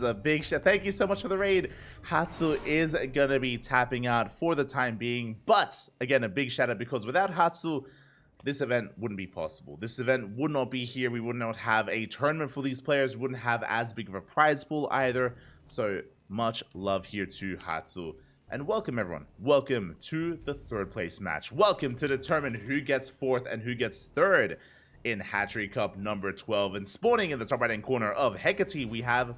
A big thank you so much for the raid. Hatsu is gonna be tapping out for the time being, but again, a big shout out because without Hatsu, this event wouldn't be possible. This event would not be here. We would not have a tournament for these players. We wouldn't have as big of a prize pool either. So much love here to Hatsu. And welcome everyone. Welcome to the third place match. Welcome to determine who gets fourth and who gets third in Hatchery Cup number 12. And spawning in the top right hand corner of Hecate, we have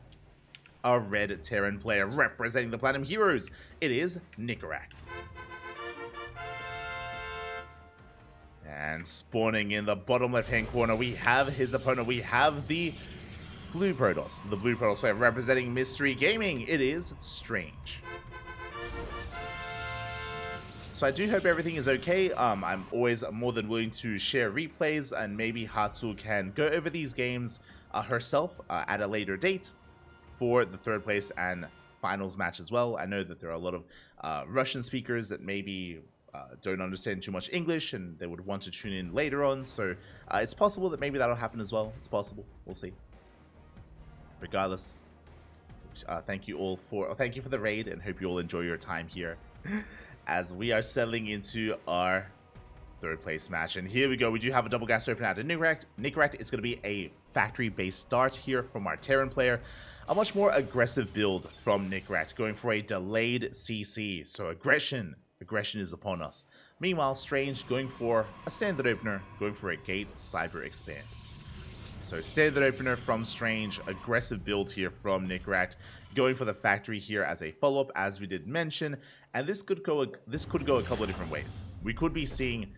a red Terran player representing the Platinum Heroes. It is Nicoract. And spawning in the bottom left-hand corner, we have his opponent. We have the Blue Protoss. The Blue Protoss player representing Mystery Gaming. It is Strange. So I do hope everything is okay. I'm always more than willing to share replays, and maybe Hatsu can go over these games herself at a later date for the third place and finals match as well. I know that there are a lot of Russian speakers that maybe don't understand too much English and they would want to tune in later on, so it's possible that maybe that'll happen as well. It's possible. We'll see. Regardless, thank you for the raid, and hope you all enjoy your time here as we are settling into our third place match. And here we go. We do have a double gas open out of Nicoract. Nicoract is going to be a factory based start here from our Terran player. A much more aggressive build from Nicoract, going for a delayed CC. So aggression is upon us. Meanwhile, Strange going for a standard opener, going for a gate cyber expand. So standard opener from Strange, aggressive build here from Nicoract, going for the factory here as a follow-up, as we did mention. And this could go a couple of different ways. We could be seeing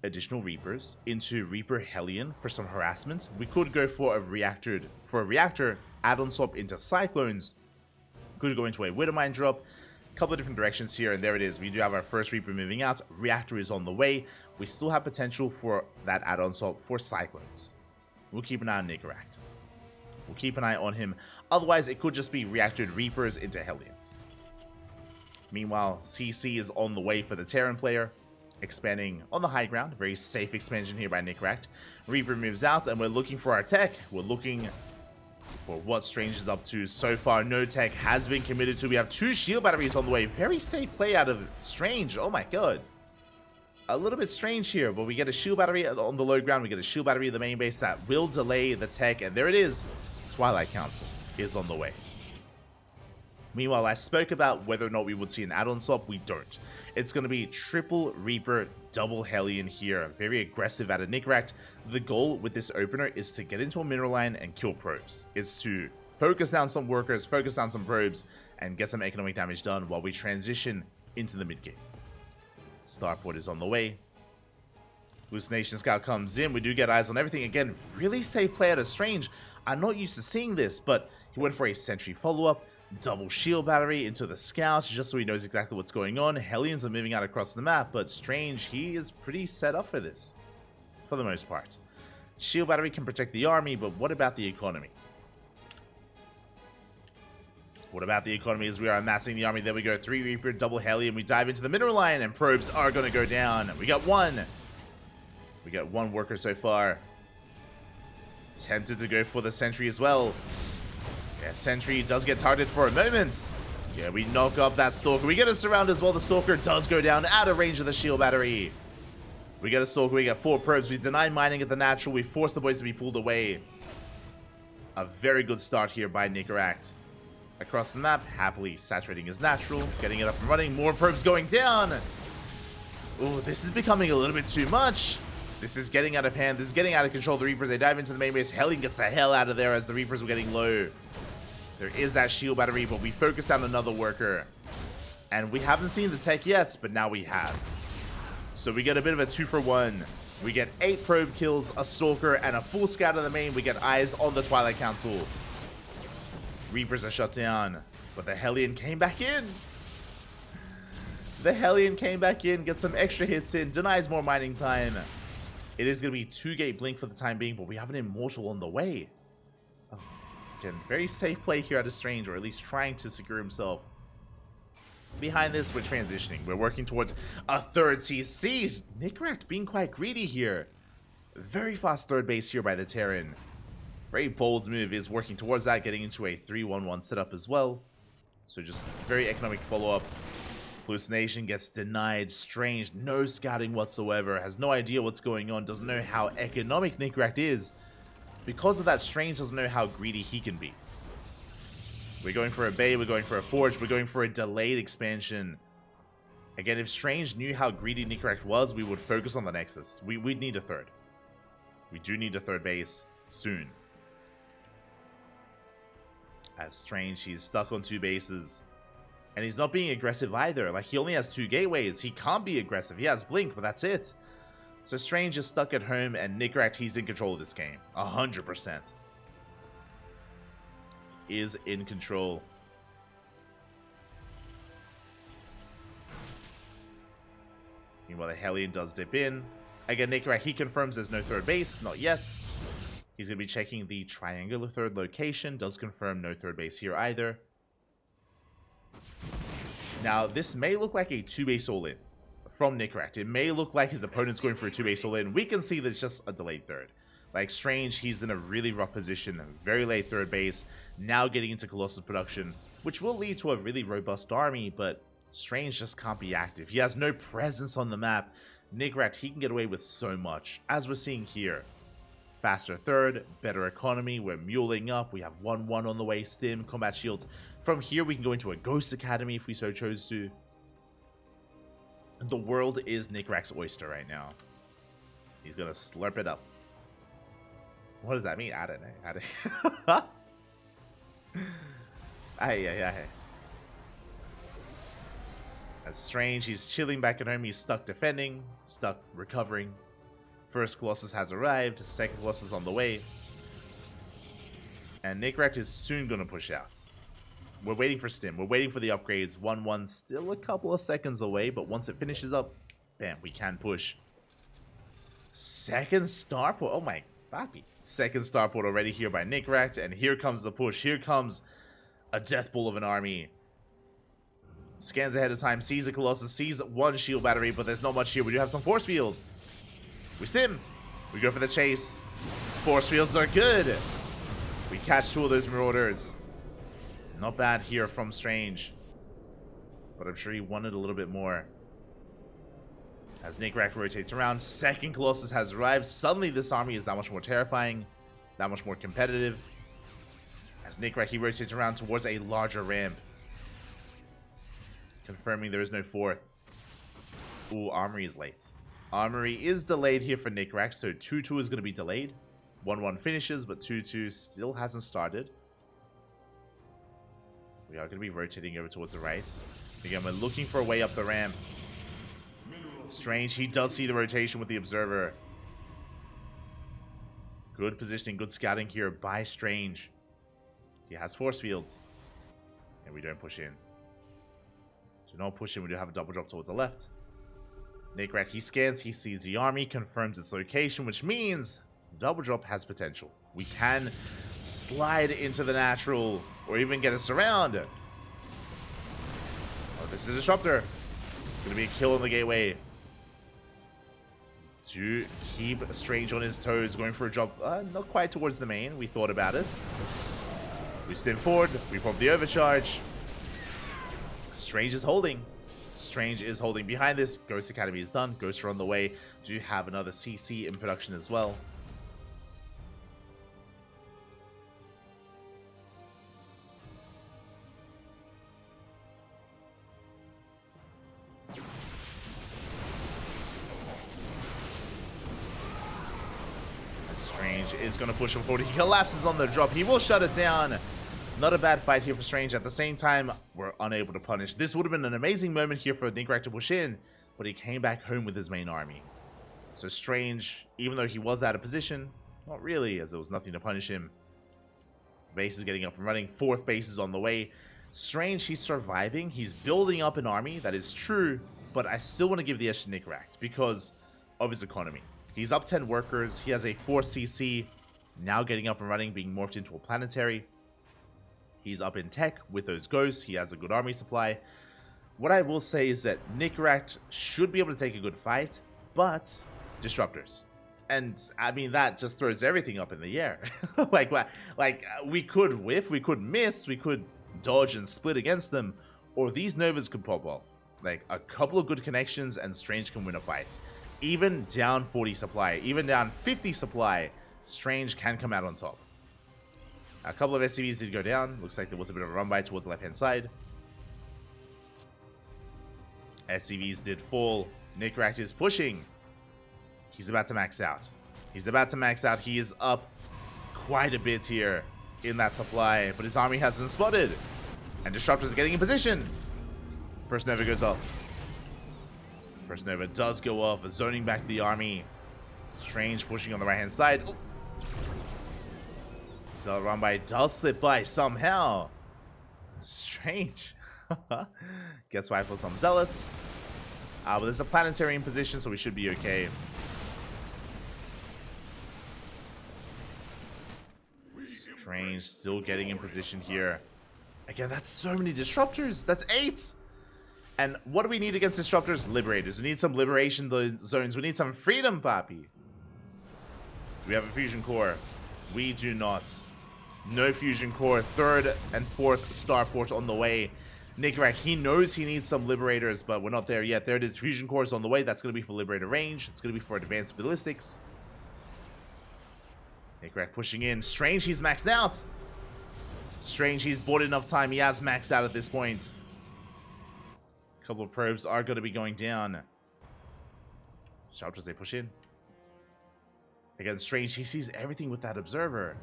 additional Reapers into Reaper Hellion for some harassment. We could go for a reactor add-on swap into Cyclones. Could go into a Widowmine drop. A couple of different directions here, and there it is. We do have our first Reaper moving out. Reactor is on the way. We still have potential for that add-on swap for Cyclones. We'll keep an eye on Nicoract. We'll keep an eye on him. Otherwise, it could just be reactored Reapers into Hellions. Meanwhile, CC is on the way for the Terran player, expanding on the high ground. Very safe expansion here by Nicoract. Reaper moves out, and we're looking for our tech. We're looking for what Strange is up to. So far, no tech has been committed to. We have 2 shield batteries on the way. Very safe play out of Strange. Oh my god. A little bit strange here, but we get a shield battery on the low ground. We get a shield battery in the main base that will delay the tech, and there it is. Twilight Council is on the way. Meanwhile, I spoke about whether or not we would see an add-on swap. We don't. It's going to be triple Reaper, double Hellion here. Very aggressive out of Nicoract. The goal with this opener is to get into a mineral line and kill probes. It's to focus down some workers, focus down some probes, and get some economic damage done while we transition into the mid-game. Starport is on the way. Hallucination Scout comes in. We do get eyes on everything. Again, really safe play out of Strange. I'm not used to seeing this, but he went for a sentry follow-up. Double shield battery into the scouts just so he knows exactly what's going on. Hellions are moving out across the map, but Strange, he is pretty set up for this for the most part. Shield battery can protect the army, but what about the economy? What about the economy as we are amassing the army? There we go. 3 Reaper, double Hellion. We dive into the mineral line, and probes are going to go down. We got one. We got one worker so far. Tempted to go for the sentry as well. Yeah, sentry does get targeted for a moment. Yeah, we knock off that stalker. We get a surround as well. The stalker does go down out of range of the shield battery. We get a stalker. We got 4 probes. We deny mining at the natural. We force the boys to be pulled away. A very good start here by Nicoract. Across the map, happily saturating his natural, getting it up and running. More probes going down. Oh, this is becoming a little bit too much. This is getting out of hand. This is getting out of control. The Reapers, they dive into the main base. Hellion gets the hell out of there as the Reapers were getting low. There is that shield battery, but we focus on another worker. And we haven't seen the tech yet, but now we have. So we get a bit of a 2-for-1. We get 8 probe kills, a stalker, and a full scout in the main. We get eyes on the Twilight Council. Reapers are shut down, but the Hellion came back in. The Hellion came back in, gets some extra hits in, denies more mining time. It is going to be 2-gate blink for the time being, but we have an Immortal on the way. Oh, again, very safe play here out of Strange, or at least trying to secure himself. Behind this, we're transitioning. We're working towards a 3rd CC. Nicoract being quite greedy here. Very fast third base here by the Terran. Very bold move, is working towards that, getting into a 3-1-1 setup as well. So just very economic follow-up. Hallucination gets denied. Strange, no scouting whatsoever, has no idea what's going on, doesn't know how economic Nicoract is. Because of that, Strange doesn't know how greedy he can be. We're going for a Bay, we're going for a Forge, we're going for a delayed expansion. Again, if Strange knew how greedy Nicoract was, we would focus on the Nexus. We'd need a third. We do need a third base soon. As Strange, he's stuck on 2 bases. And he's not being aggressive either. Like, he only has 2 gateways. He can't be aggressive. He has Blink, but that's it. So Strange is stuck at home, and Nicoract, he's in control of this game. 100%. Is in control. Meanwhile, the Hellion does dip in. Again, Nicoract, he confirms there's no third base. Not yet. He's going to be checking the triangular third location. Does confirm no third base here either. Now, this may look like a 2-base all-in from Nicoract. It may look like his opponent's going for a 2-base all-in. We can see that it's just a delayed third. Like, Strange, he's in a really rough position. Very late third base. Now getting into Colossus production, which will lead to a really robust army, but Strange just can't be active. He has no presence on the map. Nicoract, he can get away with so much, as we're seeing here. Faster third, better economy, we're muling up, we have 1-1 on the way, stim, combat shields. From here we can go into a Ghost Academy if we so chose to. The world is Nicoract's oyster right now. He's gonna slurp it up. What does that mean? I don't know. Aye. That's Strange, he's chilling back at home, he's stuck defending, stuck recovering. First Colossus has arrived, second Colossus on the way. And Nicoract is soon going to push out. We're waiting for Stim, we're waiting for the upgrades. 1-1 still a couple of seconds away, but once it finishes up, bam, we can push. Second starport, oh my papi. Second starport already here by Nicoract, and here comes the push, here comes a death ball of an army. Scans ahead of time, sees a Colossus, sees 1 shield battery, but there's not much here. We do have some force fields. We stim. We go for the chase. Force fields are good. We catch 2 of those Marauders. Not bad here from Strange. But I'm sure he wanted a little bit more. As Nicoract rotates around, second Colossus has arrived. Suddenly this army is that much more terrifying. That much more competitive. As Nicoract, he rotates around towards a larger ramp. Confirming there is no 4th. Ooh, Armory is late. Armory is delayed here for Nicoract, so 2-2 is going to be delayed. 1-1 finishes, but 2-2 still hasn't started. We are going to be rotating over towards the right. Again, we're looking for a way up the ramp. Strange, he does see the rotation with the Observer. Good positioning, good scouting here by Strange. He has force fields. And we don't push in. So no push in, we do have a double drop towards the left. Nicoract, he scans, he sees the army, confirms its location, which means double drop has potential. We can slide into the natural, or even get us around. Oh, this is a disruptor. It's going to be a kill on the gateway. To keep Strange on his toes, going for a drop, not quite towards the main. We thought about it. We stim forward, we pump the overcharge. Strange is holding. Strange is holding behind this. Ghost Academy is done. Ghosts are on the way. Do have another CC in production as well. Strange is going to push him forward. He collapses on the drop. He will shut it down. Not a bad fight here for Strange. At the same time, we're unable to punish. This would have been an amazing moment here for Nicoract to push in, but he came back home with his main army. So Strange, even though he was out of position, not really, as there was nothing to punish him. Base is getting up and running. 4th base is on the way. Strange, he's surviving. He's building up an army. That is true, but I still want to give the edge to Nicoract because of his economy. He's up 10 workers. He has a 4 CC, now getting up and running, being morphed into a planetary. He's up in tech with those ghosts. He has a good army supply. What I will say is that Nicoract should be able to take a good fight, but disruptors. And I mean, that just throws everything up in the air. We could whiff, we could miss, we could dodge and split against them, or these Novas could pop off. Like, a couple of good connections and Strange can win a fight. Even down 40 supply, even down 50 supply, Strange can come out on top. A couple of SCVs did go down. Looks like there was a bit of a run by towards the left-hand side. SCVs did fall. Nicoract is pushing. He's about to max out. He's about to max out. He is up quite a bit here in that supply, but his army has been spotted. And Disruptor's getting in position. First Nova goes off. First Nova does go off, zoning back the army. Strange pushing on the right-hand side. Oh. Zealot run by does slip by somehow. Strange. Gets by for some Zealots. But there's a planetary in position, so we should be okay. Strange still getting in position here. Again, that's so many Disruptors. That's 8. And what do we need against Disruptors? Liberators. We need some liberation zones. We need some freedom, papi. Do we have a fusion core? We do not. No fusion core. 3rd and 4th starport on the way. Nicoract, he knows he needs some liberators, but we're not there yet. There it is. Fusion cores on the way. That's going to be for liberator range. It's going to be for advanced ballistics. Nicoract pushing in. Strange, he's maxed out. Strange, he's bought enough time. He has maxed out at this point. A couple of probes are going to be going down. Sharp as they push in. Again, Strange, he sees everything with that observer.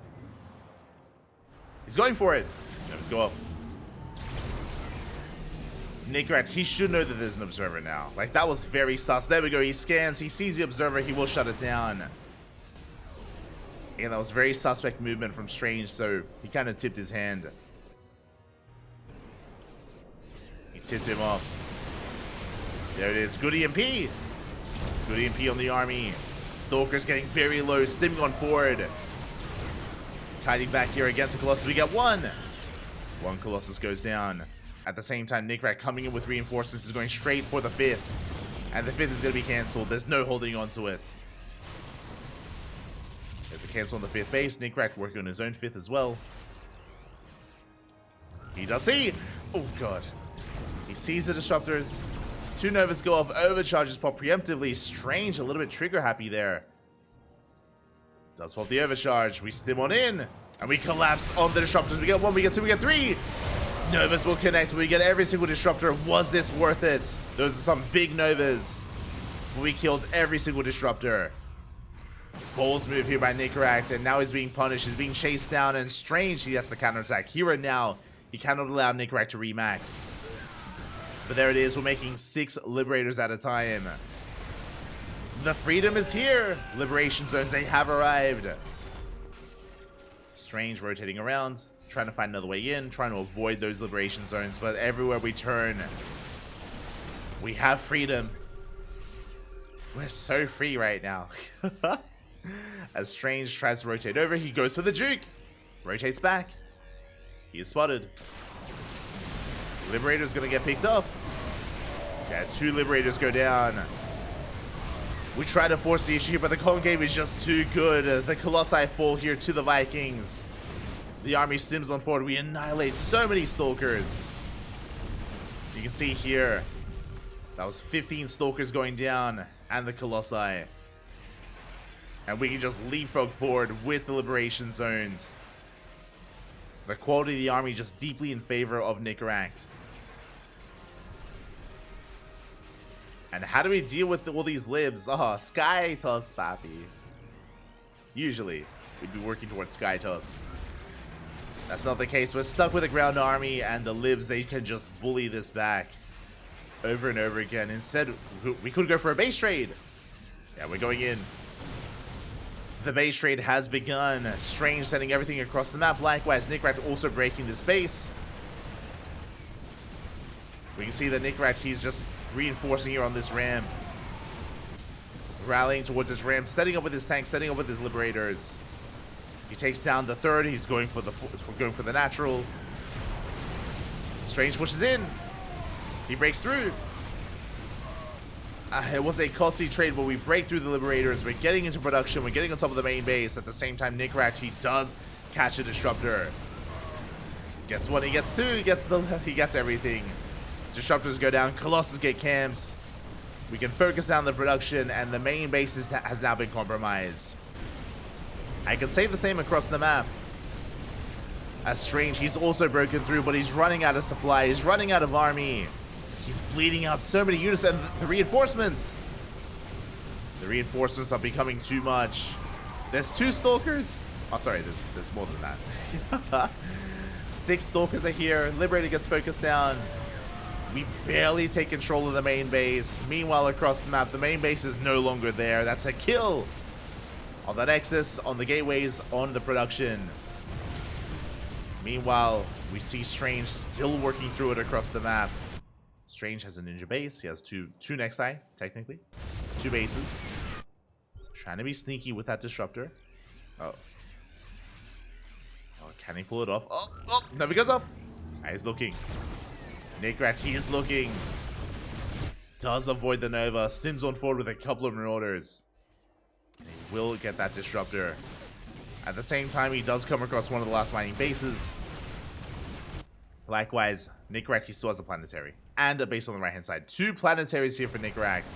He's going for it. Let's go up. Nicoract, he should know that there's an observer now. Like, that was very sus. There we go. He scans. He sees the observer. He will shut it down. Again, that was very suspect movement from Strange, so he kind of tipped his hand. He tipped him off. There it is. Good EMP. Good EMP on the army. Stalker's getting very low. Stimming on forward. Kiting back here against the Colossus. We get one. One Colossus goes down. At the same time, Nicoract coming in with reinforcements is going straight for the 5th. And the 5th is going to be cancelled. There's no holding on to it. There's a cancel on the 5th base. Nicoract working on his own 5th as well. He does see. Oh, God. He sees the Disruptors. 2 Novas go off. Overcharges pop preemptively. Strange, a little bit trigger happy there. Does pop the overcharge. We stim on in. And we collapse on the Disruptors. We get 1, we get 2, we get 3. Novas will connect. We get every single Disruptor. Was this worth it? Those are some big Novas. We killed every single Disruptor. Bold move here by Nicoract, and now he's being punished. He's being chased down, and Strange, he has to counterattack. Here and now, he cannot allow Nicoract to remax. But there it is. We're making 6 Liberators at a time. The freedom is here. Liberation zones, they have arrived. Strange rotating around, trying to find another way in, trying to avoid those liberation zones, but everywhere we turn, we have freedom. We're so free right now. As Strange tries to rotate over, he goes for the juke. Rotates back. He is spotted. Liberator's gonna get picked up. Yeah, 2 Liberators go down. We try to force the issue, but the concave is just too good. The Colossi fall here to the Vikings. The army sims on forward. We annihilate so many Stalkers. You can see here, that was 15 Stalkers going down, and the Colossi. And we can just leapfrog forward with the liberation zones. The quality of the army just deeply in favor of Nicoract. And how do we deal with all these libs? Oh, Sky Toss, papi. Usually, we'd be working towards Sky Toss. That's not the case. We're stuck with a ground army, and the libs, they can just bully this back over and over again. Instead, we could go for a base trade. Yeah, we're going in. The base trade has begun. Strange sending everything across the map. Likewise, Nicoract also breaking this base. We can see that Nicoract, he's just reinforcing here on this ramp. Rallying towards this ramp, setting up with his tanks, setting up with his liberators. He takes down the 3rd. He's going for the natural. Strange pushes in. He breaks through. It was a costly trade, but we break through the Liberators. We're getting into production. We're getting on top of the main base. At the same time, Nicoract, he does catch a Disruptor. Gets one, he gets two, he gets everything. Disruptors go down, Colossus get camps. We can focus down the production, and the main base has now been compromised. I can say the same across the map. As Strange, he's also broken through, but he's running out of supply. He's running out of army. He's bleeding out so many units, and the reinforcements. The reinforcements are becoming too much. There's 2 Stalkers. Oh, sorry, there's more than that. 6 Stalkers are here. Liberator gets focused down. We barely take control of the main base. Meanwhile, across the map, the main base is no longer there. That's a kill on the Nexus, on the gateways, on the production. Meanwhile, we see Strange still working through it across the map. Strange has a ninja base. He has two Nexi, technically. 2 bases. Trying to be sneaky with that Disruptor. Oh. Oh, can he pull it off? Oh, never goes off. He's looking. Nicoract, he is looking. Does avoid the Nova. Stims on forward with a couple of Marauders. And he will get that Disruptor. At the same time, he does come across one of the last mining bases. Likewise, Nicoract, he still has a Planetary. And a base on the right-hand side. 2 Planetaries here for Nicoract.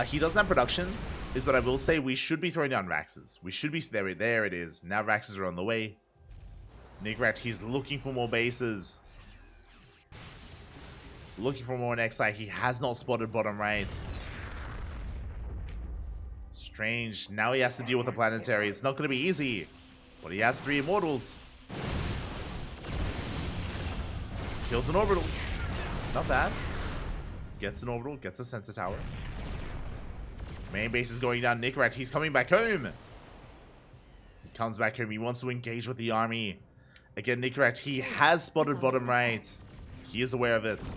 He doesn't have production, is what I will say. We should be throwing down Raxes. We should be... There it is. Now Raxes are on the way. Nicoract, he's looking for more bases. Looking for more Nexi. He has not spotted bottom right. Strange. Now he has to deal with the Planetary. It's not going to be easy. But he has 3 Immortals. Kills an Orbital. Not bad. Gets an Orbital. Gets a Sensor Tower. Main base is going down. Nicoract, he's coming back home. He comes back home. He wants to engage with the army. Again, Nicoract, he has spotted bottom right. He is aware of it.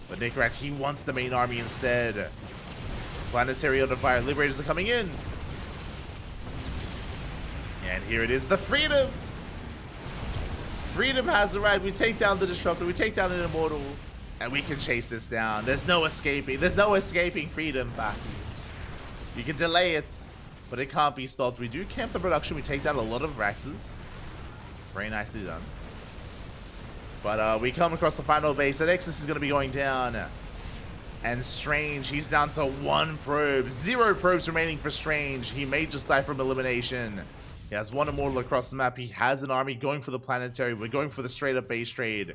But Nicoract, he wants the main army instead. Planetary under fire. Liberators are coming in. And here it is. The Freedom. Freedom has arrived. We take down the Disruptor. We take down an Immortal. And we can chase this down. There's no escaping. There's no escaping Freedom, Baki. You can delay it, but it can't be stopped. We do camp the production. We take down a lot of Raxes. Very nicely done. But we come across the final base. The Nexus is going to be going down. And Strange, he's down to 1 probe. 0 probes remaining for Strange. He may just die from elimination. He has 1 Immortal across the map. He has an army going for the Planetary. We're going for the straight up base trade.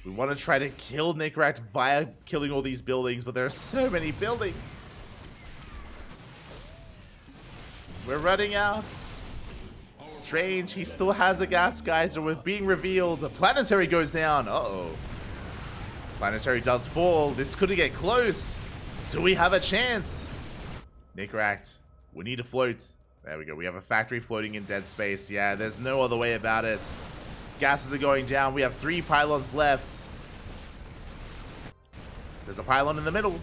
We want to try to kill Nicoract via killing all these buildings, but there are so many buildings. We're running out. Strange, he still has a gas geyser with being revealed. The Planetary goes down. Uh-oh. Planetary does fall. This could get close. Do we have a chance? Nicoract, we need to float. There we go. We have a factory floating in dead space. Yeah, there's no other way about it. Gases are going down. We have 3 pylons left. There's a pylon in the middle.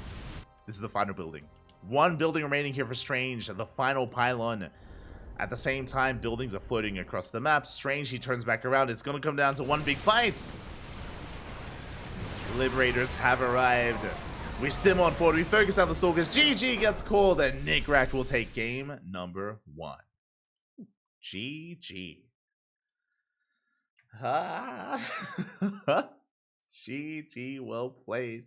This is the final building. 1 building remaining here for Strange. The final pylon. At the same time, buildings are floating across the map. Strange, he turns back around. It's going to come down to 1 big fight. Liberators have arrived. We stim on forward. We focus on the Stalkers. GG gets called, and Nicoract will take game number 1. GG. GG, well played.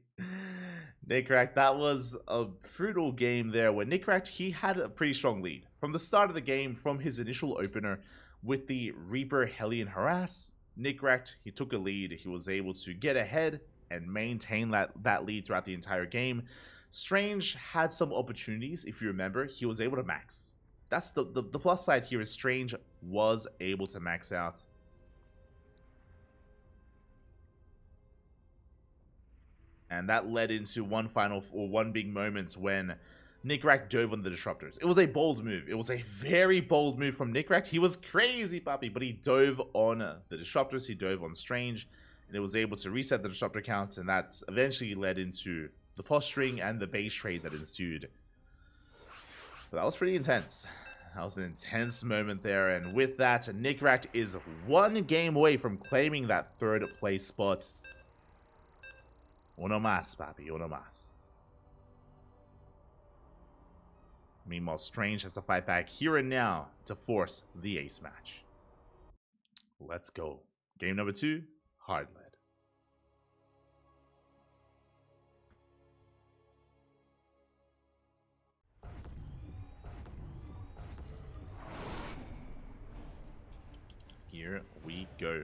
Nicoract, that was a brutal game there where Nicoract, he had a pretty strong lead. From the start of the game, from his initial opener with the Reaper Hellion Harass, Nicoract, he took a lead. He was able to get ahead and maintain that lead throughout the entire game. Strange had some opportunities. If you remember, he was able to max. That's the plus side here is Strange was able to max out. And that led into one big moment when Nicoract dove on the Disruptors. It was a bold move. It was a very bold move from Nicoract. He was crazy, puppy, but he dove on the Disruptors. He dove on Strange, and it was able to reset the Disruptor count, and that eventually led into the posturing and the base trade that ensued. But that was pretty intense. That was an intense moment there, and with that, Nicoract is 1 game away from claiming that 3rd place spot. Uno más, papi. Uno más. Meanwhile, Strange has to fight back here and now to force the ace match. Let's go. Game number 2, hard lead. Here we go.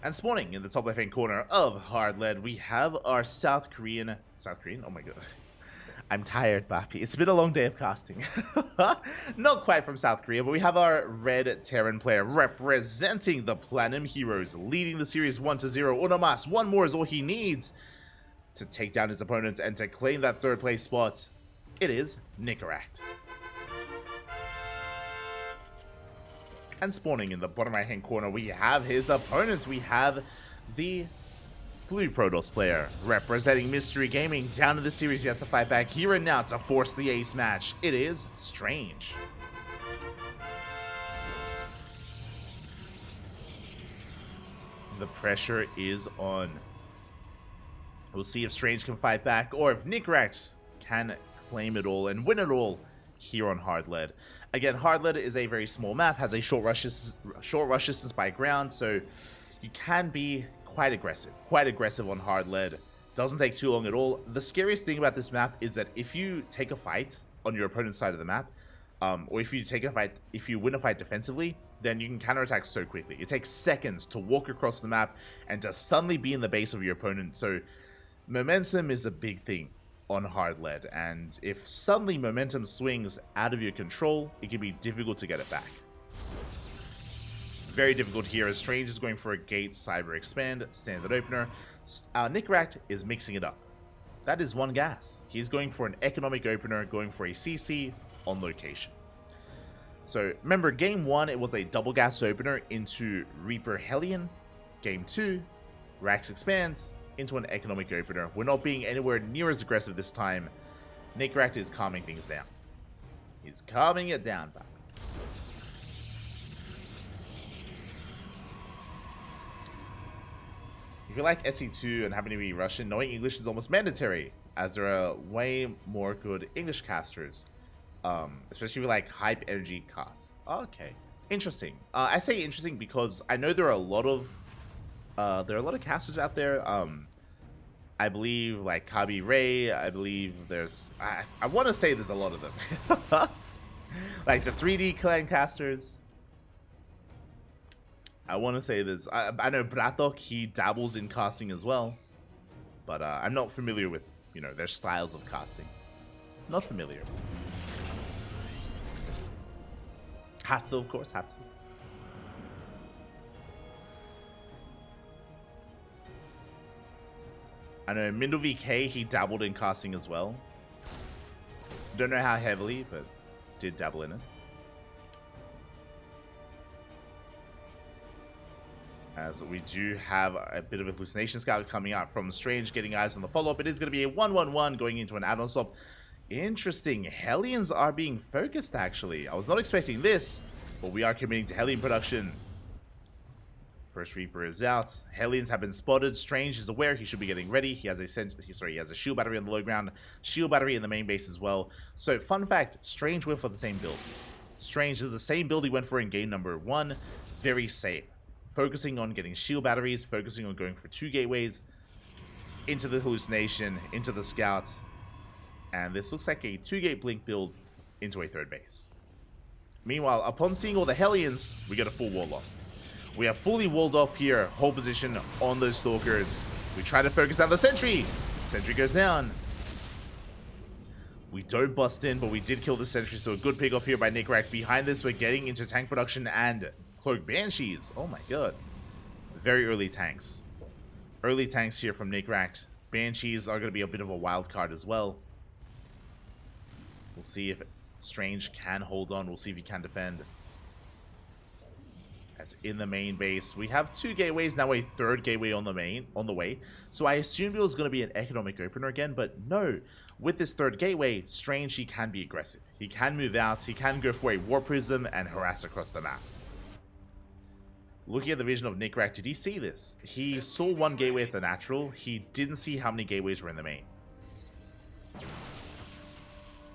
And spawning in the top left-hand corner of hard lead, we have our South Korean, oh my god. I'm tired, Bappy. It's been a long day of casting. Not quite from South Korea, but we have our red Terran player representing the Platinum Heroes, leading the series 1-0. Uno más, one more is all he needs to take down his opponent and to claim that third place spot. It is Nicoract. And spawning in the bottom right hand corner, we have his opponents. We have the blue Protoss player representing Mystery Gaming. Down in the series, he has to fight back here and now to force the ace match. It is Strange. The pressure is on. We'll see if Strange can fight back or if Nicoract can claim it all and win it all here on hard lead. Again, hard lead is a very small map, has a short rush distance by ground, so you can be quite aggressive on hard lead. Doesn't take too long at all. The scariest thing about this map is that if you take a fight on your opponent's side of the map, or if you win a fight defensively, then you can counterattack so quickly. It takes seconds to walk across the map and to suddenly be in the base of your opponent. So momentum is a big thing on hard lead, and if suddenly momentum swings out of your control, it can be difficult to get it back. Very difficult here as Strange is going for a Gate Cyber Expand standard opener. Nicoract is mixing it up. That is one gas. He's going for an economic opener, going for a CC on location. So remember, game 1 it was a double gas opener into Reaper Hellion. Game 2, Rax expands into an economic opener. We're not being anywhere near as aggressive this time. Nicoract is calming things down. He's calming it down back. If you like SE2 and happen to be Russian, knowing English is almost mandatory, as there are way more good English casters, especially if you like hype energy casts. Okay, interesting. I say interesting because I know there are a lot of casters out there. I believe like Kabi Ray. I believe there's. I want to say there's a lot of them, like the 3D clan casters. I want to say this. I know Bratok, he dabbles in casting as well, but I'm not familiar with, their styles of casting. Not familiar. Hatsu, of course, Hatsu. I know Mindle VK, he dabbled in casting as well. Don't know how heavily, but did dabble in it. As we do have a bit of a hallucination scout coming out from Strange, getting eyes on the follow-up. It is going to be a 1-1-1 going into an add-on swap. Interesting. Hellions are being focused, actually. I was not expecting this, but we are committing to Hellion production. First Reaper is out. Hellions have been spotted. Strange is aware he should be getting ready. He has a shield battery on the low ground, shield battery in the main base as well. So, fun fact, Strange went for the same build. Strange is the same build he went for in game number 1. Very safe. Focusing on getting shield batteries, focusing on going for 2 gateways, into the hallucination, into the scouts, and this looks like a 2-gate blink build into a 3rd base. Meanwhile, upon seeing all the Hellions, we get a full wall off. We have fully walled off here, hold position on those Stalkers. We try to focus on the Sentry. Sentry goes down. We don't bust in, but we did kill the Sentry, so a good pick off here by Nicoract. Behind this, we're getting into tank production and Cloak Banshees. Oh my god. Very early tanks. Early tanks here from Nicoract. Banshees are going to be a bit of a wild card as well. We'll see if Strange can hold on. We'll see if he can defend. As in the main base, we have 2 gateways, now a 3rd gateway on the way. So I assumed it was going to be an economic opener again, but no. With this 3rd gateway, Strange, he can be aggressive. He can move out, he can go for a War Prism and harass across the map. looking at the vision of Nicoract, did he see this? He saw one gateway at the natural. He didn't see how many gateways were in the main.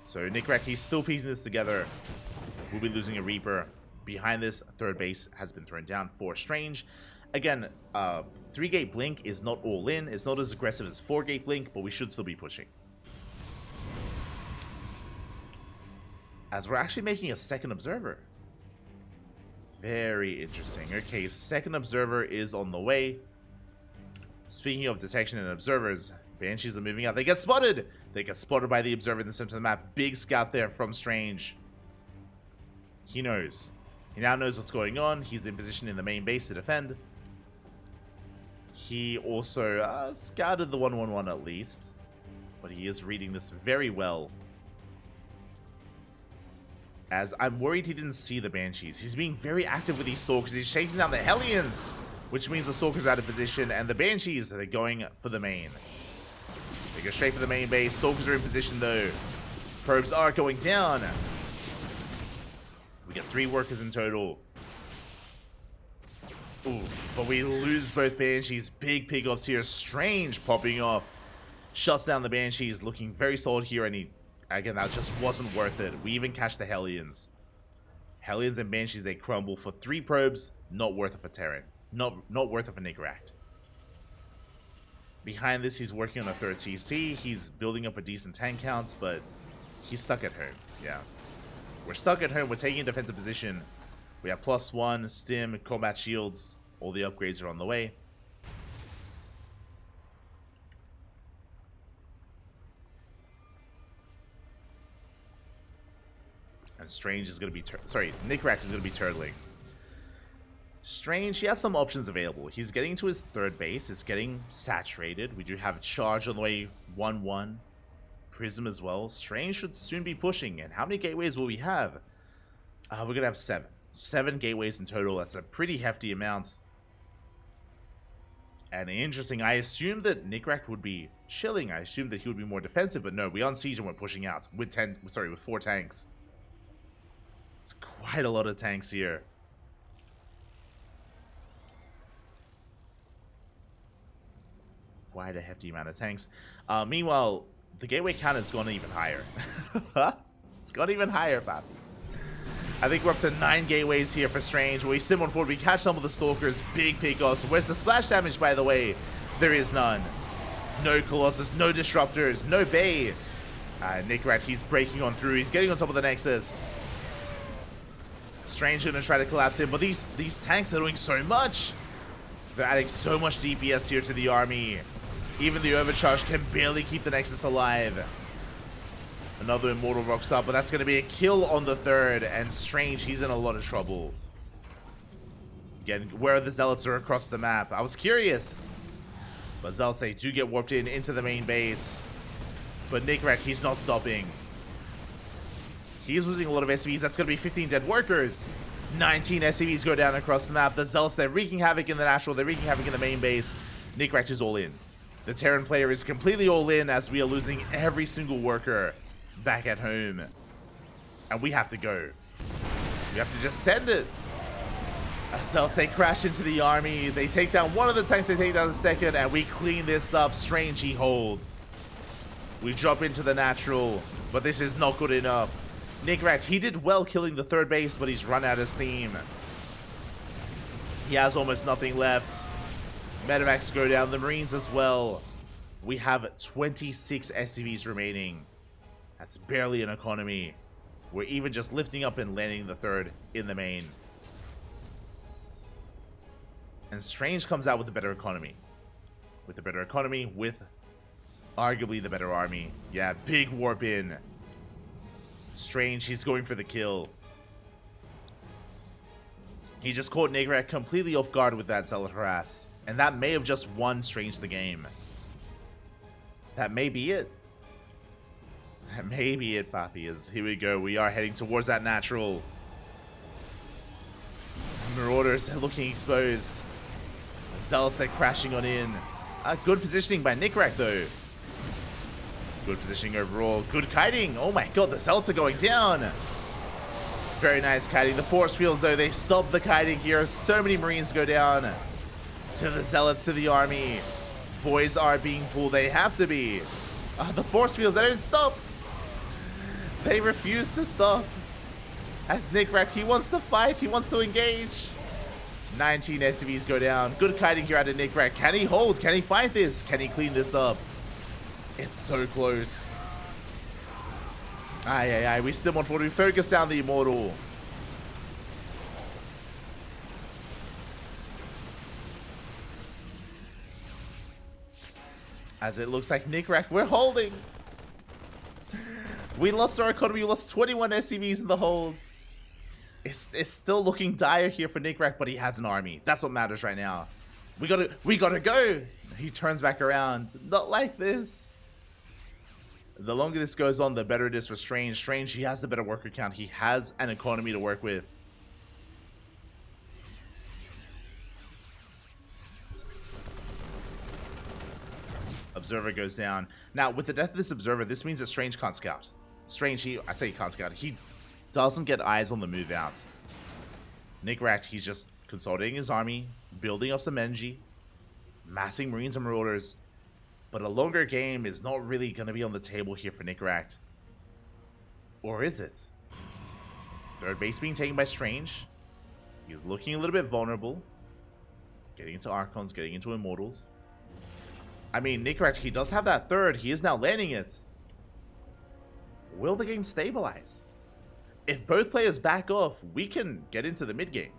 So Nicoract, he's still piecing this together. We'll be losing a Reaper. Behind this, third base has been thrown down for Strange. Again, 3-gate Blink is not all in. It's not as aggressive as 4-gate Blink, but we should still be pushing. As we're actually making a second observer. Very interesting. Okay, second observer is on the way. Speaking of detection and observers, Banshees are moving out. They get spotted! They get spotted by the observer in the center of the map. Big scout there from Strange. He knows. He now knows what's going on. He's in position in the main base to defend. He also scouted the 1-1-1 at least. But he is reading this very well. As I'm worried he didn't see the Banshees. He's being very active with these Stalkers. He's chasing down the Hellions, which means the Stalkers are out of position. And the Banshees, they're going for the main. They go straight for the main base. Stalkers are in position though. Probes are going down. We get 3 workers in total. Ooh, but we lose both Banshees. Big pickoffs here. Strange popping off. Shuts down the Banshees. Looking very solid here. And he, again, that just wasn't worth it. We even catch the Hellions. Hellions and Banshees, they crumble for 3 probes. Not worth it for Terran. Not worth it for Nicoract. Behind this, he's working on a 3rd CC. He's building up a decent tank count, but he's stuck at home. Yeah. We're stuck at home. We're taking a defensive position. We have +1, stim, combat shields. All the upgrades are on the way. And Strange is going to be... Nicoract is going to be turtling. Strange, he has some options available. He's getting to his 3rd base. It's getting saturated. We do have a charge on the way, 1-1. Prism as well. Strange should soon be pushing. And how many gateways will we have? We're going to have 7. 7 gateways in total. That's a pretty hefty amount. And interesting, I assumed that Nicoract would be chilling. I assumed that he would be more defensive, but no, we on siege and we're pushing out with 4 tanks. It's quite a lot of tanks here. Quite a hefty amount of tanks. Meanwhile, the gateway count has gone even higher. It's gone even higher, Pap. I think we're up to 9 gateways here for Strange. We sim on forward, we catch some of the Stalkers. Big pickoffs. Where's the splash damage, by the way? There is none. No Colossus, no Disruptors, no Bay. Nicoract, he's breaking on through. He's getting on top of the Nexus. Strange gonna try to collapse him, but these tanks are doing so much. They're adding so much DPS here to the army. Even the overcharge can barely keep the Nexus alive. Another Immortal Rockstar, but that's going to be a kill on the 3rd. And Strange, he's in a lot of trouble. Again, where the Zealots are across the map. I was curious. But Zealots, they do get warped into the main base. But Nicoract, he's not stopping. He's losing a lot of SCVs. That's going to be 15 dead workers. 19 SCVs go down across the map. The Zealots, they're wreaking havoc in the natural. They're wreaking havoc in the main base. Nicoract is all in. The Terran player is completely all in as we are losing every single worker back at home. And we have to go. We have to just send it. Zealots, they crash into the army. They take down one of the tanks. They take down the 2nd. And we clean this up. Strange, he holds. We drop into the natural. But this is not good enough. Nicoract, he did well killing the 3rd base, but he's run out of steam. He has almost nothing left. Medevacs go down, the Marines as well. We have 26 SCVs remaining. That's barely an economy. We're even just lifting up and landing the 3rd in the main. And Strange comes out with a better economy. With the better economy, with arguably the better army. Yeah, big warp in. Strange, he's going for the kill. He just caught Nicoract completely off guard with that Zealot harass. And that may have just won Strange the game. That may be it. That may be it, Papi. Here we go. We are heading towards that natural. Marauders are looking exposed. Zealots, they're crashing on in. Good positioning by Nicoract, though. Good positioning overall. Good kiting. Oh my god, the Zealots are going down. Very nice kiting. The force fields, though, they stop the kiting here. So many Marines go down. To the Zealots, to the army. Boys are being pulled. They have to be. The force fields, they don't stop. They refuse to stop. As Nicoract, he wants to fight. He wants to engage. 19 SCVs go down. Good kiting here out of Nicoract. Can he hold? Can he fight this? Can he clean this up? It's so close. Aye. We still want to focus down the Immortal. As it looks like Nicoract, we're holding. We lost our economy. We lost 21 SCVs in the hold. It's still looking dire here for Nicoract, but he has an army. That's what matters right now. We gotta go. He turns back around. Not like this. The longer this goes on, the better it is for Strange. Strange, he has the better worker count. He has an economy to work with. Observer goes down. Now, with the death of this Observer, this means that Strange can't scout. Strange, I say he can't scout. He doesn't get eyes on the move out. Nicoract, he's just consolidating his army, building up some energy, massing Marines and Marauders. But a longer game is not really going to be on the table here for Nicoract. Or is it? Third base being taken by Strange. He's looking a little bit vulnerable. Getting into Archons, getting into Immortals. I mean, Nicoract, he does have that third. He is now landing it. Will the game stabilize? If both players back off, we can get into the mid game.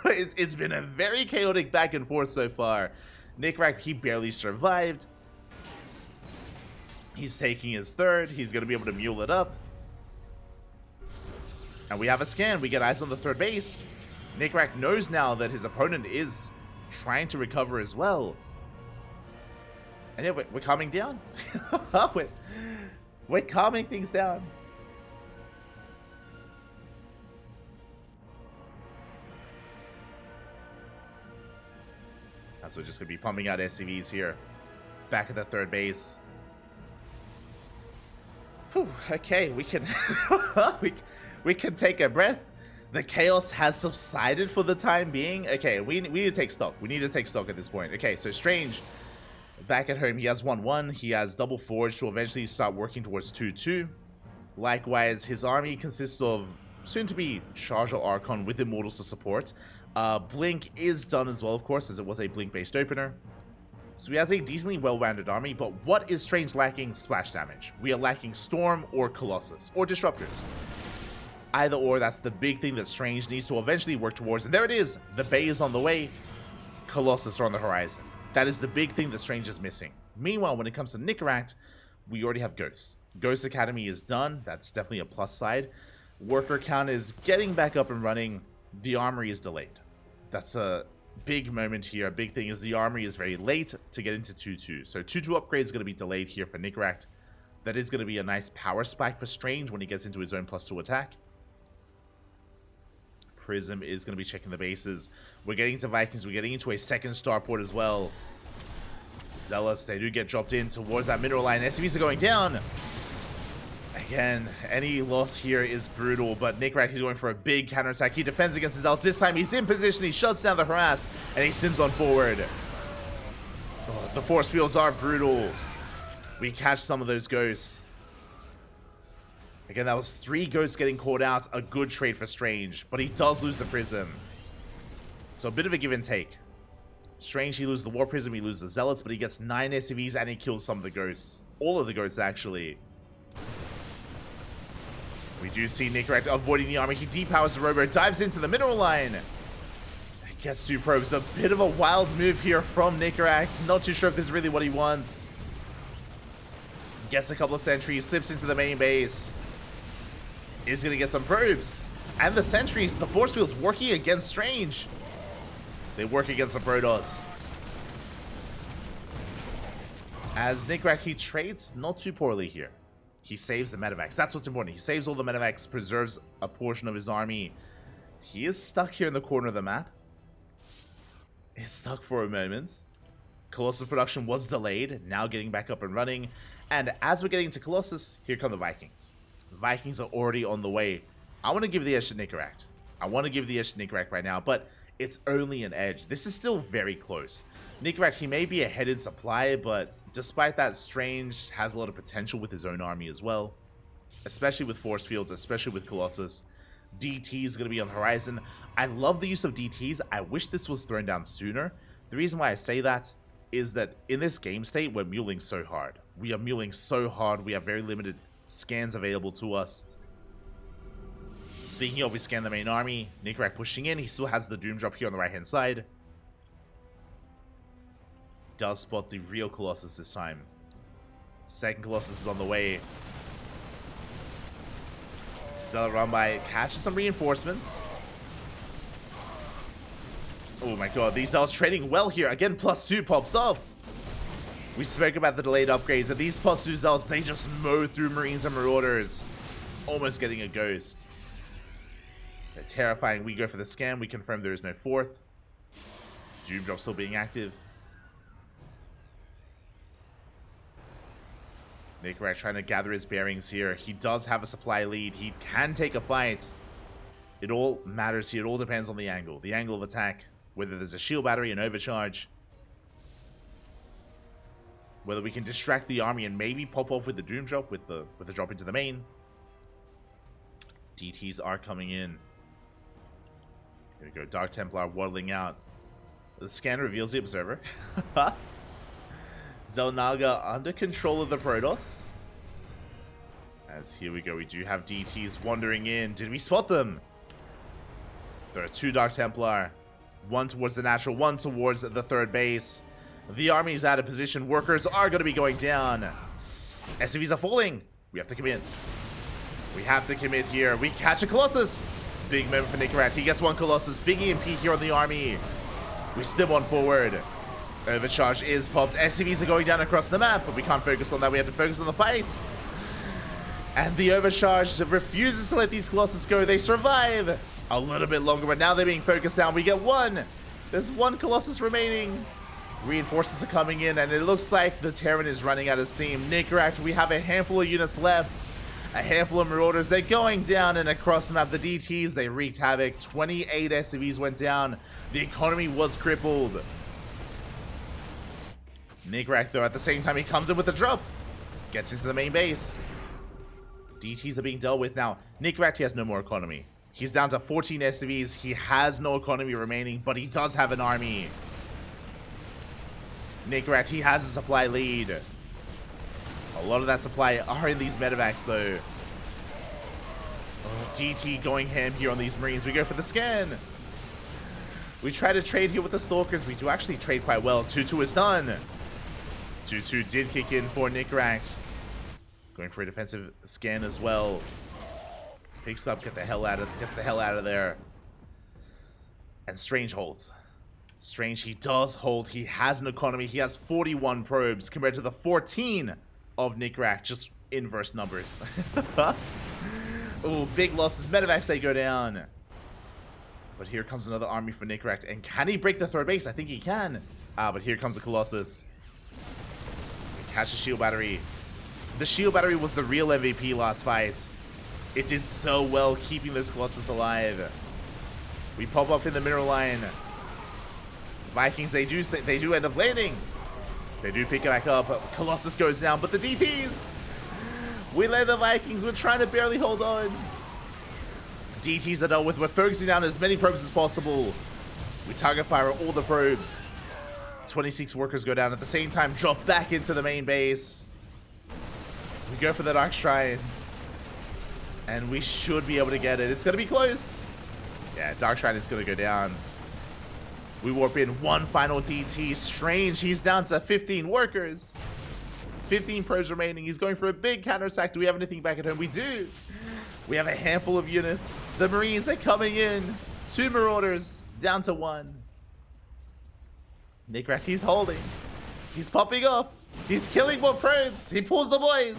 It's been a very chaotic back and forth so far. Nicoract, he barely survived. He's taking his third. He's going to be able to mule it up. And we have a scan. We get eyes on the third base. Nicoract knows now that his opponent is trying to recover as well. And yeah, we're calming down. We're calming things down. So we're just going to be pumping out SCVs here. Back at the third base. Whew, okay, we can we can take a breath. The chaos has subsided for the time being. Okay, we need to take stock. We need to take stock at this point. Okay, so Strange, back at home, he has 1-1. He has double forge to eventually start working towards 2-2. Likewise, his army consists of soon-to-be Charger Archon with Immortals to support. Blink is done as well, of course, as it was a Blink-based opener. So he has a decently well-rounded army, but what is Strange lacking? Splash damage. We are lacking Storm or Colossus, or Disruptors. Either or, that's the big thing that Strange needs to eventually work towards. And there it is! The Bay is on the way. Colossus are on the horizon. That is the big thing that Strange is missing. Meanwhile, when it comes to Nicoract, we already have Ghosts. Ghost Academy is done. That's definitely a plus side. Worker count is getting back up and running. The Armory is delayed. That's a big moment here. A big thing is the Armory is very late to get into 2-2. So 2-2 upgrade is going to be delayed here for Nicoract. That is going to be a nice power spike for Strange when he gets into his own +2 attack. Prism is going to be checking the bases. We're getting into Vikings. We're getting into a second starport as well. Zealots, they do get dropped in towards that mineral line. SCVs are going down. Again, any loss here is brutal, but Nicoract is going for a big counterattack. He defends against his Zealots. This time he's in position. He shuts down the harass, and he sims on forward. Oh, the force fields are brutal. We catch some of those ghosts. Again, that was 3 ghosts getting caught out. A good trade for Strange, but he does lose the Prism. So a bit of a give and take. Strange, he loses the War Prism, he loses the Zealots, but he gets 9 SCVs and he kills some of the ghosts. All of the ghosts, actually. We do see Nicoract avoiding the army. He depowers the robo, dives into the mineral line. Gets 2 probes. A bit of a wild move here from Nicoract. Not too sure if this is really what he wants. Gets a couple of sentries, slips into the main base. Is going to get some probes. And the sentries, the force field's working against Strange. They work against the Protoss. As Nicoract, he trades not too poorly here. He saves the medevacs. That's what's important. He saves all the medevacs, preserves a portion of his army. He is stuck here in the corner of the map. He's stuck for a moment. Colossus production was delayed, now getting back up and running. And as we're getting to Colossus, here come the Vikings. The Vikings are already on the way. I want to give the edge to Nicoract. I want to give the edge to Nicoract right now, but it's only an edge. This is still very close. Nicoract, he may be ahead in supply, but despite that, Strange has a lot of potential with his own army as well. Especially with force fields, especially with Colossus. DT is going to be on the horizon. I love the use of DTs. I wish this was thrown down sooner. The reason why I say that is that in this game state, we're muling so hard. We are muling so hard. We have very limited scans available to us. Speaking of, we scan the main army. Nicoract pushing in. He still has the Doom Drop here on the right-hand side. Does spot the real Colossus this time. Second Colossus is on the way. Zealot run by, catches some reinforcements. Oh my god, these Zealots trading well here. Again, +2 pops off. We spoke about the delayed upgrades, and these +2 Zealots, they just mow through Marines and Marauders. Almost getting a ghost. They're terrifying. We go for the scan. We confirm there is no fourth. Doom Drop still being active. Nicoract trying to gather his bearings here. He does have a supply lead. He can take a fight. It all matters here. It all depends on the angle. The angle of attack. Whether there's a shield battery, an overcharge. Whether we can distract the army and maybe pop off with the Doom Drop, with the drop into the main. DTs are coming in. Here we go. Dark Templar waddling out. The scan reveals the Observer. Zelnaga under control of the Protoss. As here we go, we do have DTs wandering in. Did we spot them? There are 2 Dark Templar. One towards the natural, one towards the third base. The army is out of position. Workers are going to be going down. SCVs are falling. We have to commit. We have to commit here. We catch a Colossus. Big moment for Nicoract. He gets 1 Colossus. Big EMP here on the army. We stim on forward. Overcharge is popped. SCVs are going down across the map, but we can't focus on that. We have to focus on the fight. And the overcharge refuses to let these Colossus go. They survive a little bit longer, but now they're being focused down. We get 1. There's 1 Colossus remaining. Reinforcements are coming in, and it looks like the Terran is running out of steam. Nicoract, we have a handful of units left. A handful of Marauders. They're going down, and across the map, the DTs, they wreaked havoc. 28 SCVs went down. The economy was crippled. Nicoract, though, at the same time, he comes in with a drop. Gets into the main base. DTs are being dealt with now. Nicoract, he has no more economy. He's down to 14 SCVs. He has no economy remaining, but he does have an army. Nicoract, he has a supply lead. A lot of that supply are in these medevacs, though. Oh, DT going ham here on these Marines. We go for the scan. We try to trade here with the Stalkers. We do actually trade quite well. 2-2 is done. 2-2 did kick in for Nicoract. Going for a defensive scan as well. Picks up, gets the hell out of there. And Strange holds. Strange, he does hold. He has an economy. He has 41 probes compared to the 14 of Nicoract. Just inverse numbers. Oh, big losses. Medevacs, they go down. But here comes another army for Nicoract. And can he break the third base? I think he can. But here comes a Colossus. Catch the shield battery. The shield battery was the real MVP last fight. It did so well keeping this Colossus alive. We pop up in the mineral line. Vikings, they do end up landing. They do pick it back up. Colossus goes down, but the DTs. We let the Vikings. We're trying to barely hold on. DTs are dealt with. We're focusing down as many probes as possible. We target fire all the probes. 26 workers go down at the same time. Drop back into the main base. We go for the Dark Shrine. And we should be able to get it. It's going to be close. Yeah, Dark Shrine is going to go down. We warp in 1 final DT. Strange, he's down to 15 workers. 15 probes remaining. He's going for a big counterattack. Do we have anything back at home? We do. We have a handful of units. The Marines, they're coming in. 2 Marauders, down to 1. Nicoract, he's holding. He's popping off. He's killing more probes. He pulls the boys.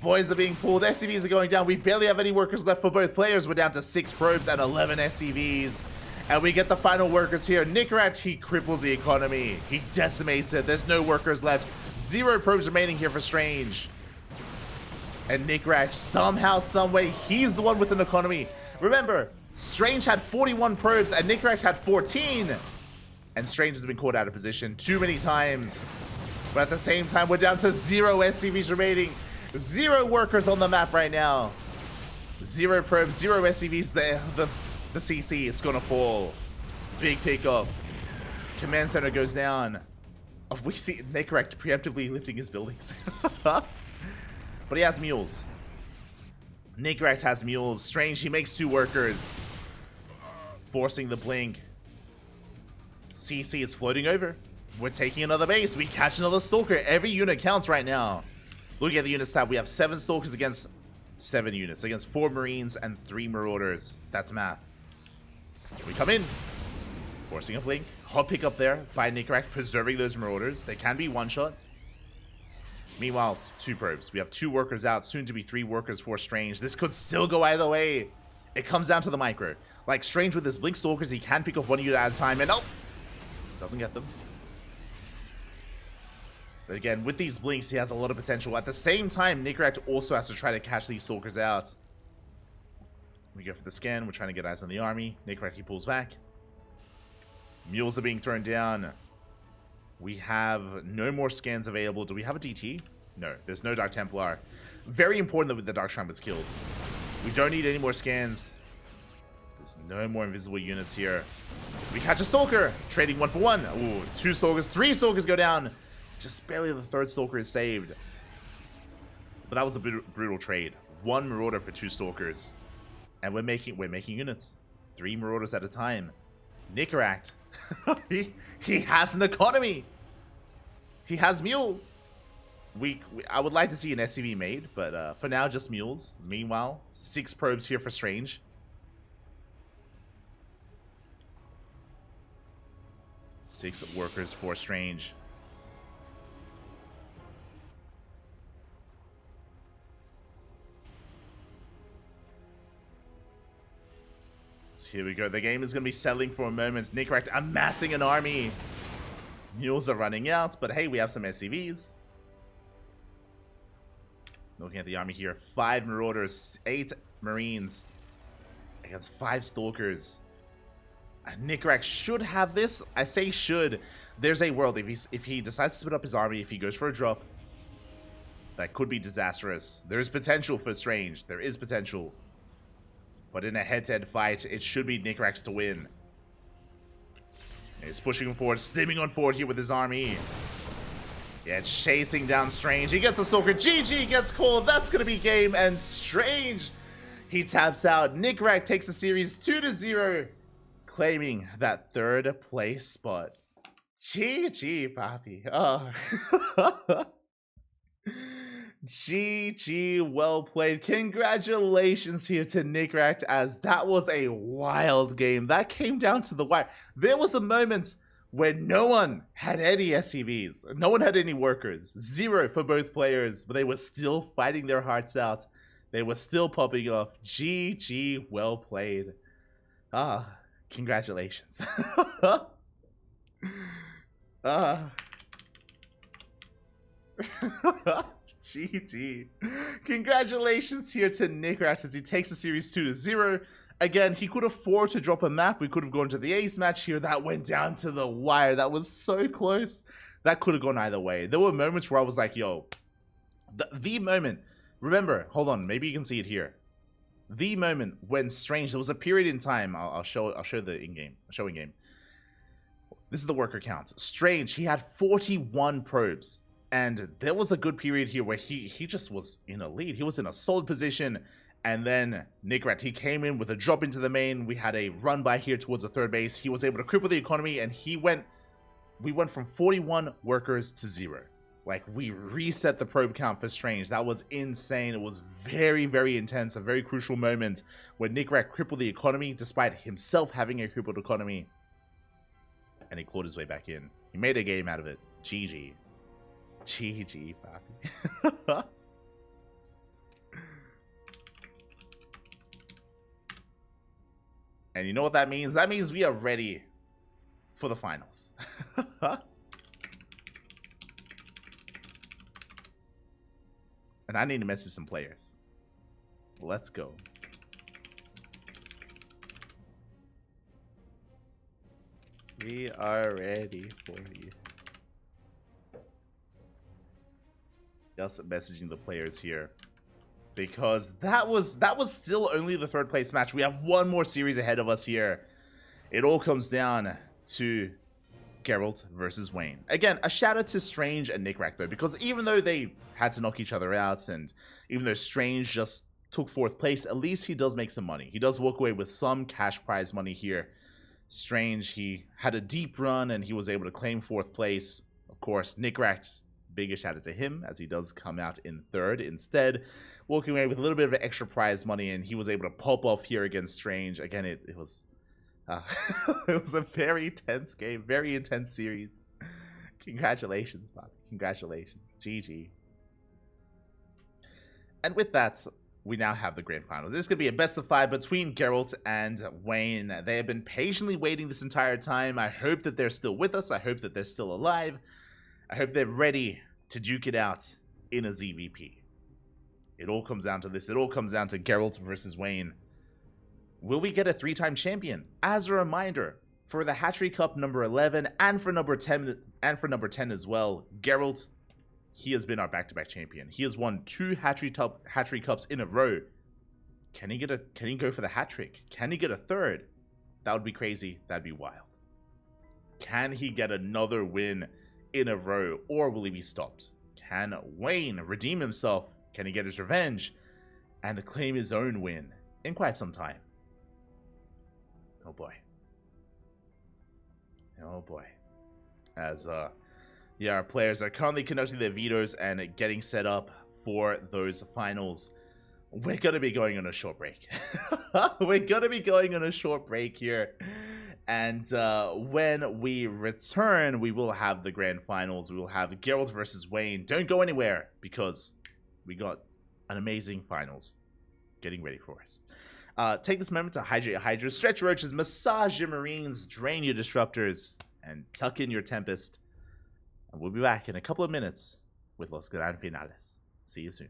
Boys are being pulled. SCVs are going down. We barely have any workers left for both players. We're down to 6 probes and 11 SCVs. And we get the final workers here. Nicoract, he cripples the economy. He decimates it. There's no workers left. 0 probes remaining here for Strange. And Nicoract, somehow, someway, he's the one with an economy. Remember, Strange had 41 probes and Nicoract had 14. And Strange has been caught out of position too many times. But at the same time, we're down to 0 SCVs remaining. 0 workers on the map right now. 0 probes, 0 SCVs. The CC, it's gonna fall. Big pickup. Command center goes down. Oh, we see Nicoract preemptively lifting his buildings. But he has mules. Nicoract has mules. Strange, he makes 2 workers. Forcing the blink. CC, it's floating over. We're taking another base. We catch another stalker. Every unit counts right now. Looking at the units tab, we have 7 stalkers against 7 units. Against 4 marines and 3 marauders. That's math. We come in. Forcing a blink. Hot pick up there by Nicoract, preserving those marauders. They can be one-shot. Meanwhile, 2 probes. We have 2 workers out, soon to be 3 workers for Strange. This could still go either way. It comes down to the micro. Like Strange with his blink stalkers, he can pick off 1 unit at a time, and doesn't get them. But again, with these blinks, he has a lot of potential. At the same time, Nicoract also has to try to catch these stalkers out. We go for the scan. We're trying to get eyes on the army. Nicoract, he pulls back. Mules are being thrown down. We have no more scans available. Do we have a DT? No, there's no Dark Templar. Very important that the Dark Shrine was killed. We don't need any more scans. There's no more invisible units here. We catch a Stalker, trading 1 for 1. Ooh, 2 Stalkers, 3 Stalkers go down. Just barely the 3rd Stalker is saved. But that was a brutal trade. 1 Marauder for 2 Stalkers. And we're making units. 3 Marauders at a time. Nicoract, he has an economy. He has mules. I would like to see an SCV made, but for now, just mules. Meanwhile, 6 probes here for Strange. Six workers for Strange. So here we go. The game is going to be settling for a moment. Nicoract amassing an army. Mules are running out, but hey, we have some SCVs. Looking at the army here. 5 Marauders, 8 Marines against 5 Stalkers. Nicoract should have this. I say should. There's a world if he decides to split up his army, if he goes for a drop, that could be disastrous. There is potential for Strange. There is potential. But in a head-to-head fight, it should be Nicoract's to win. He's pushing him forward, stimming on forward here with his army. Yeah, chasing down Strange. He gets a Stalker. GG gets called. That's going to be game. And Strange, he taps out. Nicoract takes the series 2-0. Claiming that 3rd place spot. GG, Papi. Oh. GG, well played. Congratulations here to Nicoract, as that was a wild game. That came down to the wire. There was a moment where no one had any SCVs. No one had any workers. 0 for both players, but they were still fighting their hearts out. They were still popping off. GG, well played. Congratulations. GG. Congratulations here to Nicoract as he takes the series 2-0. Again, he could afford to drop a map. We could have gone to the ace match here. That went down to the wire. That was so close. That could have gone either way. There were moments where I was like, yo, the moment. Remember, hold on. Maybe you can see it here. The moment when Strange, there was a period in time. I'll show the in-game. Showing game. This is the worker count. Strange, he had 41 probes. And there was a good period here where he just was in a lead. He was in a solid position. And then Nicoract, he came in with a drop into the main. We had a run by here towards the 3rd base. He was able to cripple the economy, and we went from 41 workers to 0. Like, we reset the probe count for Strange. That was insane. It was very, very intense. A very crucial moment when Nicoract crippled the economy despite himself having a crippled economy. And he clawed his way back in. He made a game out of it. GG. GG, papi. And you know what that means? That means we are ready for the finals. And I need to message some players. Let's go. We are ready for you. Just messaging the players here. Because that was still only the third place match. We have one more series ahead of us here. It all comes down to Geralt versus Wayne. Again, a shout out to Strange and Nicoract though, because even though they had to knock each other out, and even though Strange just took 4th place, at least he does make some money. He does walk away with some cash prize money here. Strange, he had a deep run and he was able to claim 4th place. Of course, Nicoract, biggest shout out to him as he does come out in 3rd instead, walking away with a little bit of extra prize money, and he was able to pop off here against Strange. Again, it was it was a very tense game, very intense series. Congratulations, Bobby. Congratulations. GG. And with that, we now have the grand finals. This is going to be a best of 5 between Geralt and Wayne. They have been patiently waiting this entire time. I hope that they're still with us. I hope that they're still alive. I hope they're ready to duke it out in a ZVP. It all comes down to this. It all comes down to Geralt versus Wayne. Will we get a 3-time champion? As a reminder, for the Hatchery Cup number 11 and for number 10 as well, Geralt, he has been our back-to-back champion. He has won 2 Hatchery Cups in a row. Can he go for the hat trick? Can he get a 3rd? That would be crazy. That'd be wild. Can he get another win in a row, or will he be stopped? Can Wayne redeem himself? Can he get his revenge and claim his own win in quite some time? Oh boy. Oh boy. As yeah, our players are currently conducting their vetoes and getting set up for those finals. We're gonna be going on a short break. We're gonna be going on a short break here. And when we return, we will have the grand finals. We will have Geralt versus Wayne. Don't go anywhere, because we got an amazing finals getting ready for us. Take this moment to hydrate your hydras, stretch your roaches, massage your marines, drain your disruptors, and tuck in your tempest. And we'll be back in a couple of minutes with Los Gran Finales. See you soon.